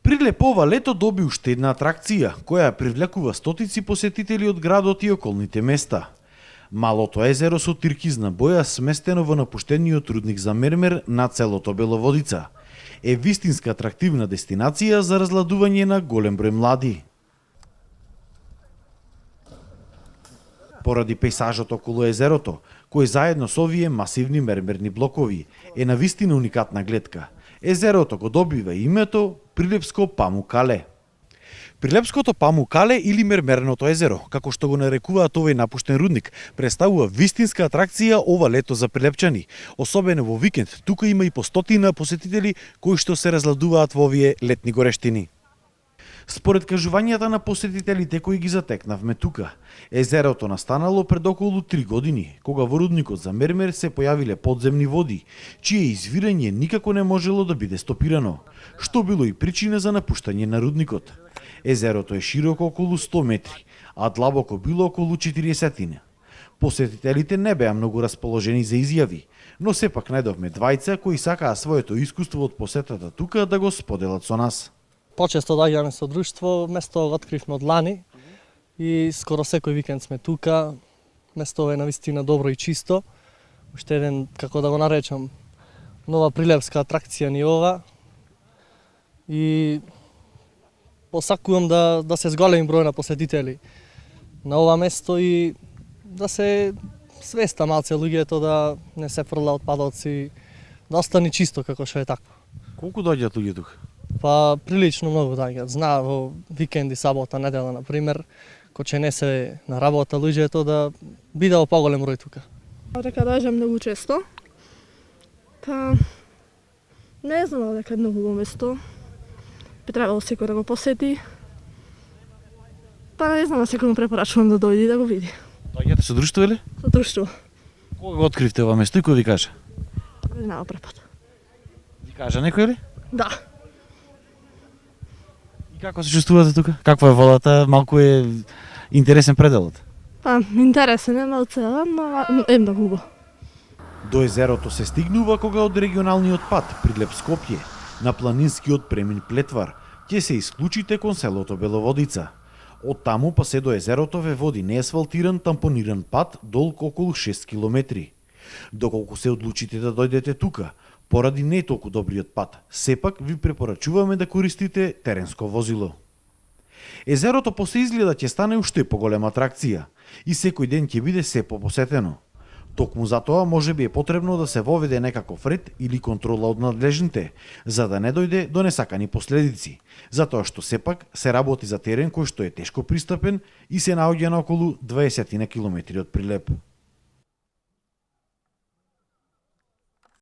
Прилеп ова лето доби уште една атракција, која привлекува стотици посетители од градот и околните места. Малото езеро со тиркизна боја, сместено во напуштениот рудник за мермер на целото Беловодица, е вистинска атрактивна дестинација за разладување на голем број млади. Поради пейсажот околу езерото, кој заедно со овие масивни мермерни блокови е навистина уникатна гледка, езерото го добива името Прилепско Памукале. Прилепското Памукале или мермерното езеро, како што го нарекуваат овој напуштен рудник, представува вистинска атракција ова лето за прилепчани. Особено во викенд, тука има и по стотина посетители кои што се разладуваат во овие летни горештини. Според кажувањата на посетителите кои ги затекнавме тука, езерото настанало пред околу 3 години, кога во рудникот за мермер се појавиле подземни води, чие извирање никако не можело да биде стопирано, што било и причина за напуштање на рудникот. Езерото е широко околу 100 метри, а длабоко било околу 40. Посетителите не беа многу расположени за изјави, но сепак најдовме двајца кои сакаа своето искуство од посетата тука да го споделат со нас. Почесто доаѓаме со друштво, место го откривме од лани и скоро секој викенд сме тука. Место е навистина добро и чисто. Уште еден, како да го наречам, нова прилепска атракција ни ова. И посакувам да се зголеми број на посетители на ова место и да се свеста малце луѓето да не се фрла отпадоци, да остане чисто како што е такво. Колку доаѓаат луѓе тука? Па прилично многу доаѓаат. Знаа во викенди, сабота, недела, на пример, кој че не се на работа луѓето да биде во поголем број тука. Дека доаѓам многу често. Па не знам дека е многу место. Би требало секој да го посети. Па не знам, секој му препорачувам да дојде и да го види. Доаѓате со друштво или? Со друштво. Кога го откривте ова место и кој ви кажа? Не знам прв пат. Ви кажа некој или? Да. И како се чувствувате тука? Каква е водата? Малку е интересен пределот. Па интересен е малце, но е многу убаво. До езерото се стигнува кога од регионалниот пат Прилеп Скопје на планинскиот премин Плетвар ќе се исклучите кон селото Беловодица. Од таму па се до езерото ве води неасфалтиран тампониран пат долг околу 6 километри. Доколку се одлучите да дојдете тука, поради не толку добриот пат, сепак ви препорачуваме да користите теренско возило. Езерото после изгледа ќе стане уште поголема атракција и секој ден ќе биде се попосетено. Токму затоа може би е потребно да се воведе некаков ред или контрола од надлежните, за да не дојде до несакани последици, затоа што сепак се работи за терен кој што е тешко пристапен и се наоѓа на околу 20 километри од Прилеп.